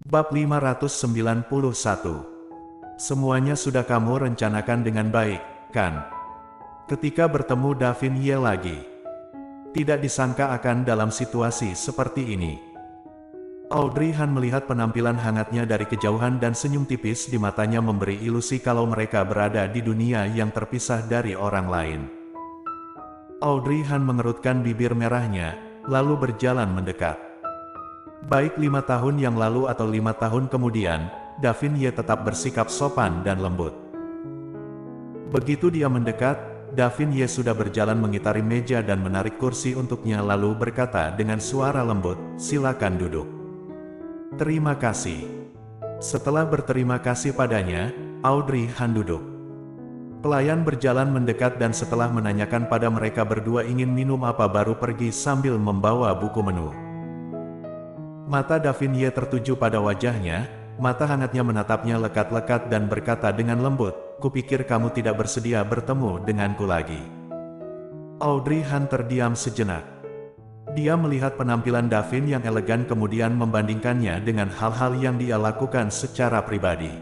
Bab 591. Semuanya sudah kamu rencanakan dengan baik, kan? Ketika bertemu Davin Ye lagi, tidak disangka akan dalam situasi seperti ini. Audrey Han melihat penampilan hangatnya dari kejauhan dan senyum tipis di matanya memberi ilusi kalau mereka berada di dunia yang terpisah dari orang lain. Audrey Han mengerutkan bibir merahnya, lalu berjalan mendekat. Baik 5 tahun yang lalu atau 5 tahun kemudian, Davin Ye tetap bersikap sopan dan lembut. Begitu dia mendekat, Davin Ye sudah berjalan mengitari meja dan menarik kursi untuknya lalu berkata dengan suara lembut, "Silakan duduk." "Terima kasih." Setelah berterima kasih padanya, Audrey Han duduk. Pelayan berjalan mendekat dan setelah menanyakan pada mereka berdua ingin minum apa baru pergi sambil membawa buku menu. Mata Davin Ye tertuju pada wajahnya, mata hangatnya menatapnya lekat-lekat dan berkata dengan lembut, "Kupikir kamu tidak bersedia bertemu denganku lagi." Audrey Han terdiam sejenak. Dia melihat penampilan Davin yang elegan kemudian membandingkannya dengan hal-hal yang dia lakukan secara pribadi.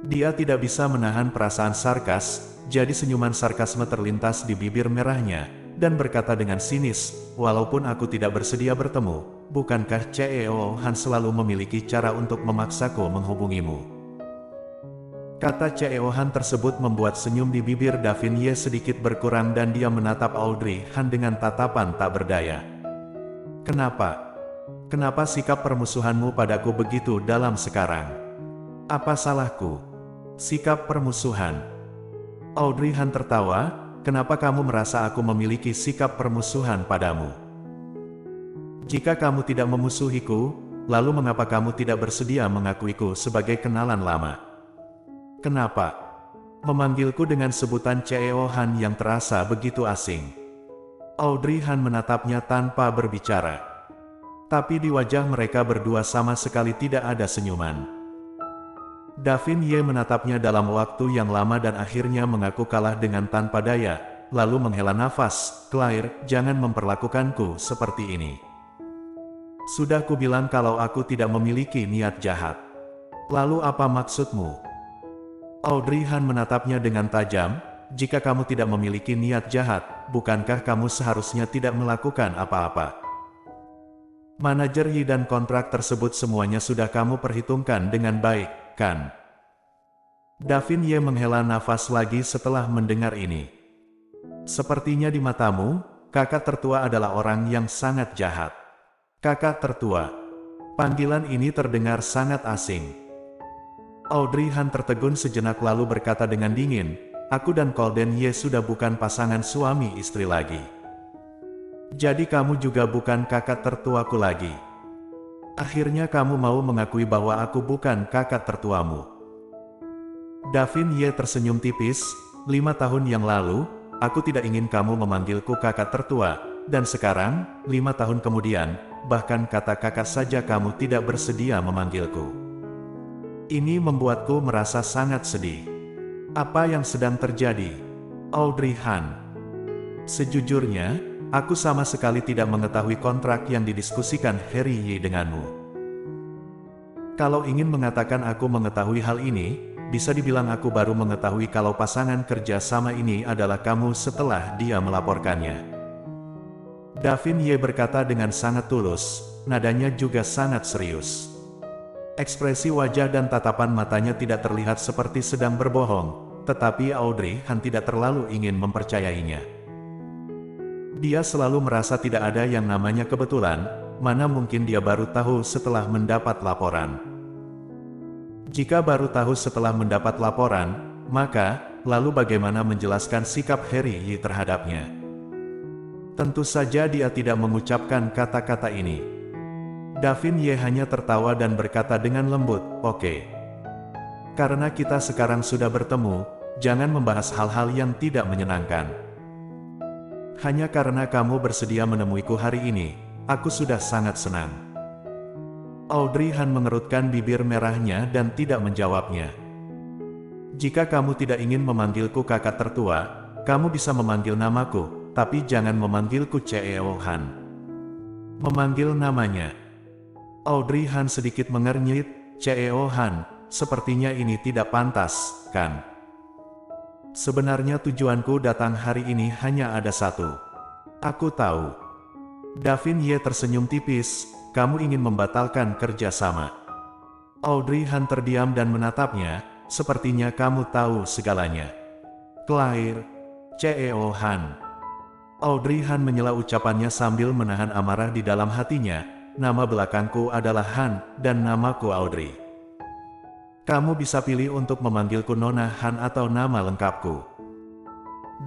Dia tidak bisa menahan perasaan sarkas, jadi senyuman sarkasme terlintas di bibir merahnya, dan berkata dengan sinis, "Walaupun aku tidak bersedia bertemu, bukankah CEO Han selalu memiliki cara untuk memaksaku menghubungimu?" Kata CEO Han tersebut membuat senyum di bibir Davin Ye sedikit berkurang dan dia menatap Audrey Han dengan tatapan tak berdaya. "Kenapa? Kenapa sikap permusuhanmu padaku begitu dalam sekarang? Apa salahku?" "Sikap permusuhan?" Audrey Han tertawa, "Kenapa kamu merasa aku memiliki sikap permusuhan padamu? Jika kamu tidak memusuhiku, lalu mengapa kamu tidak bersedia mengakuiku sebagai kenalan lama? Kenapa memanggilku dengan sebutan CEO Han yang terasa begitu asing?" Audrey Han menatapnya tanpa berbicara. Tapi di wajah mereka berdua sama sekali tidak ada senyuman. Davin Ye menatapnya dalam waktu yang lama dan akhirnya mengaku kalah dengan tanpa daya, lalu menghela nafas, "Claire, jangan memperlakukanku seperti ini. Sudah kubilang kalau aku tidak memiliki niat jahat. Lalu apa maksudmu?" Audrey Han menatapnya dengan tajam, "Jika kamu tidak memiliki niat jahat, bukankah kamu seharusnya tidak melakukan apa-apa? Manajer Yi dan kontrak tersebut semuanya sudah kamu perhitungkan dengan baik, kan?" Davin Ye menghela nafas lagi setelah mendengar ini. "Sepertinya di matamu, kakak tertua adalah orang yang sangat jahat." "Kakak tertua?" Panggilan ini terdengar sangat asing. Audrey Han tertegun sejenak lalu berkata dengan dingin, "Aku dan Golden Ye sudah bukan pasangan suami istri lagi. Jadi kamu juga bukan kakak tertuaku lagi. Akhirnya kamu mau mengakui bahwa aku bukan kakak tertuamu." Davin Ye tersenyum tipis, "5 tahun yang lalu, aku tidak ingin kamu memanggilku kakak tertua, dan sekarang, 5 tahun kemudian, bahkan kata kakak saja kamu tidak bersedia memanggilku. Ini membuatku merasa sangat sedih. Apa yang sedang terjadi?" Audrey Han: "Sejujurnya, aku sama sekali tidak mengetahui kontrak yang didiskusikan Harry Yi denganmu. Kalau ingin mengatakan aku mengetahui hal ini, bisa dibilang aku baru mengetahui kalau pasangan kerja sama ini adalah kamu setelah dia melaporkannya." Davin Ye berkata dengan sangat tulus, nadanya juga sangat serius. Ekspresi wajah dan tatapan matanya tidak terlihat seperti sedang berbohong, tetapi Audrey Han tidak terlalu ingin mempercayainya. Dia selalu merasa tidak ada yang namanya kebetulan, mana mungkin dia baru tahu setelah mendapat laporan. Jika baru tahu setelah mendapat laporan, maka, lalu bagaimana menjelaskan sikap Harry Yi terhadapnya? Tentu saja dia tidak mengucapkan kata-kata ini. Davin Ye hanya tertawa dan berkata dengan lembut, "Oke. Karena kita sekarang sudah bertemu, jangan membahas hal-hal yang tidak menyenangkan. Hanya karena kamu bersedia menemuiku hari ini, aku sudah sangat senang." Audrey Han mengerutkan bibir merahnya dan tidak menjawabnya. "Jika kamu tidak ingin memanggilku kakak tertua, kamu bisa memanggil namaku, tapi jangan memanggilku CEO Han." "Memanggil namanya?" Audrey Han sedikit mengernyit, CEO Han, sepertinya ini tidak pantas, kan? Sebenarnya tujuanku datang hari ini hanya ada satu. Aku tahu. Davin Ye tersenyum tipis, kamu ingin membatalkan kerjasama. Audrey Han terdiam dan menatapnya, sepertinya kamu tahu segalanya. Claire, CEO Han. Audrey Han menyela ucapannya sambil menahan amarah di dalam hatinya. Nama belakangku adalah Han, dan namaku Audrey. Kamu bisa pilih untuk memanggilku Nona Han atau nama lengkapku.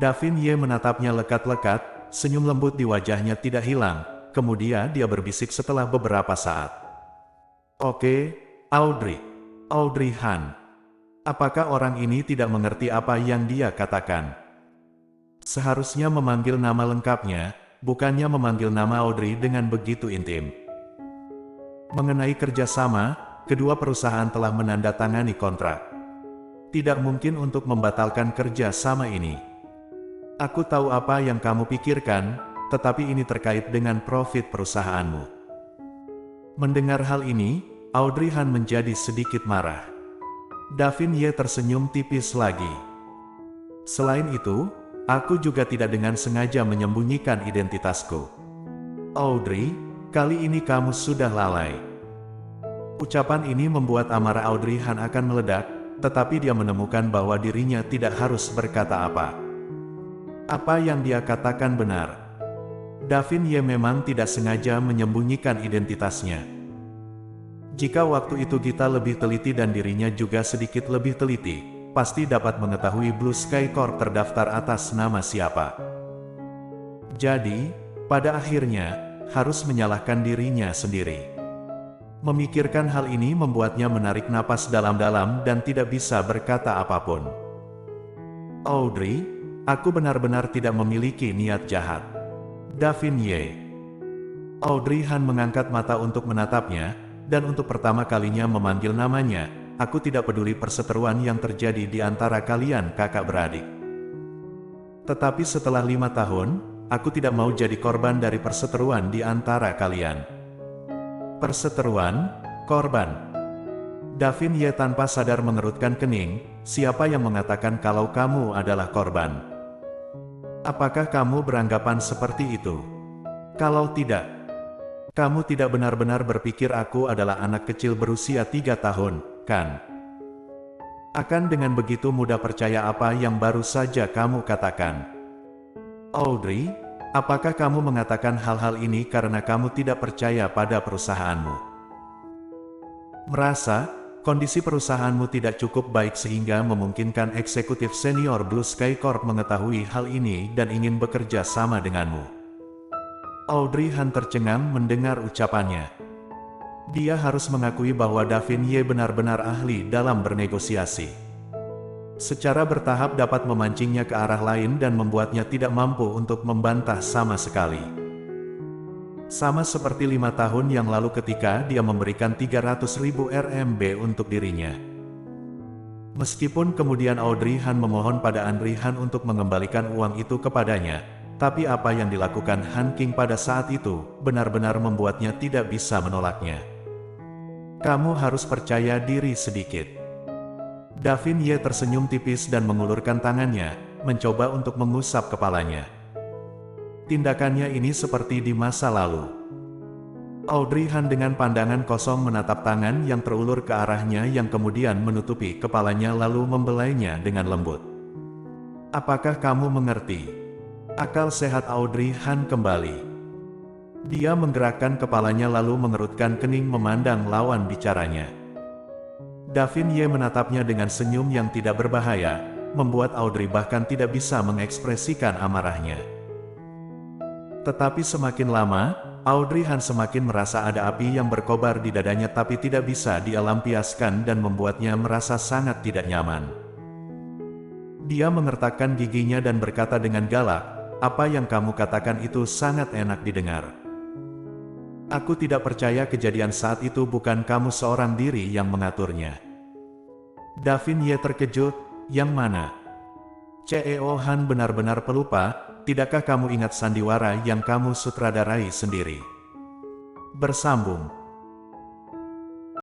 Davin Ye menatapnya lekat-lekat, senyum lembut di wajahnya tidak hilang, kemudian dia berbisik setelah beberapa saat. Oke, Audrey. Audrey Han. Apakah orang ini tidak mengerti apa yang dia katakan? Seharusnya memanggil nama lengkapnya, bukannya memanggil nama Audrey dengan begitu intim. Mengenai kerjasama, kedua perusahaan telah menandatangani kontrak. Tidak mungkin untuk membatalkan kerjasama ini. Aku tahu apa yang kamu pikirkan, tetapi ini terkait dengan profit perusahaanmu. Mendengar hal ini, Audrey Han menjadi sedikit marah. Davin Ye tersenyum tipis lagi. Selain itu, aku juga tidak dengan sengaja menyembunyikan identitasku. Audrey, kali ini kamu sudah lalai. Ucapan ini membuat amarah Audrey Han akan meledak, tetapi dia menemukan bahwa dirinya tidak harus berkata apa. Apa yang dia katakan benar. Davin Ye memang tidak sengaja menyembunyikan identitasnya. Jika waktu itu kita lebih teliti dan dirinya juga sedikit lebih teliti, pasti dapat mengetahui Blue Sky Corp terdaftar atas nama siapa. Jadi, pada akhirnya, harus menyalahkan dirinya sendiri. Memikirkan hal ini membuatnya menarik napas dalam-dalam dan tidak bisa berkata apapun. Audrey, aku benar-benar tidak memiliki niat jahat. Davin Ye. Audrey Han mengangkat mata untuk menatapnya, dan untuk pertama kalinya memanggil namanya. Aku tidak peduli perseteruan yang terjadi di antara kalian kakak beradik. Tetapi setelah 5 tahun, aku tidak mau jadi korban dari perseteruan di antara kalian. Perseteruan, korban. Davin Ye tanpa sadar mengerutkan kening, siapa yang mengatakan kalau kamu adalah korban? Apakah kamu beranggapan seperti itu? Kalau tidak, kamu tidak benar-benar berpikir aku adalah anak kecil berusia 3 tahun, kan? Akan dengan begitu mudah percaya apa yang baru saja kamu katakan. Audrey, apakah kamu mengatakan hal-hal ini karena kamu tidak percaya pada perusahaanmu? Merasa, kondisi perusahaanmu tidak cukup baik sehingga memungkinkan eksekutif senior Blue Sky Corp mengetahui hal ini dan ingin bekerja sama denganmu. Audrey Han tercengang mendengar ucapannya. Dia harus mengakui bahwa Davin Ye benar-benar ahli dalam bernegosiasi. Secara bertahap dapat memancingnya ke arah lain dan membuatnya tidak mampu untuk membantah sama sekali. Sama seperti 5 tahun yang lalu ketika dia memberikan 300.000 RMB untuk dirinya. Meskipun kemudian Audrey Han memohon pada Andri Han untuk mengembalikan uang itu kepadanya, tapi apa yang dilakukan Han King pada saat itu benar-benar membuatnya tidak bisa menolaknya. Kamu harus percaya diri sedikit. Davin Ye tersenyum tipis dan mengulurkan tangannya, mencoba untuk mengusap kepalanya. Tindakannya ini seperti di masa lalu. Audrey Han dengan pandangan kosong menatap tangan yang terulur ke arahnya yang kemudian menutupi kepalanya lalu membelainya dengan lembut. Apakah kamu mengerti? Akal sehat Audrey Han kembali. Dia menggerakkan kepalanya lalu mengerutkan kening memandang lawan bicaranya. Davin Ye menatapnya dengan senyum yang tidak berbahaya, membuat Audrey bahkan tidak bisa mengekspresikan amarahnya. Tetapi semakin lama, Audrey Han semakin merasa ada api yang berkobar di dadanya tapi tidak bisa dia lampiaskan dan membuatnya merasa sangat tidak nyaman. Dia mengertakkan giginya dan berkata dengan galak, apa yang kamu katakan itu sangat enak didengar. Aku tidak percaya kejadian saat itu bukan kamu seorang diri yang mengaturnya. Davin Ye terkejut, yang mana? CEO Han benar-benar pelupa, tidakkah kamu ingat sandiwara yang kamu sutradarai sendiri? Bersambung.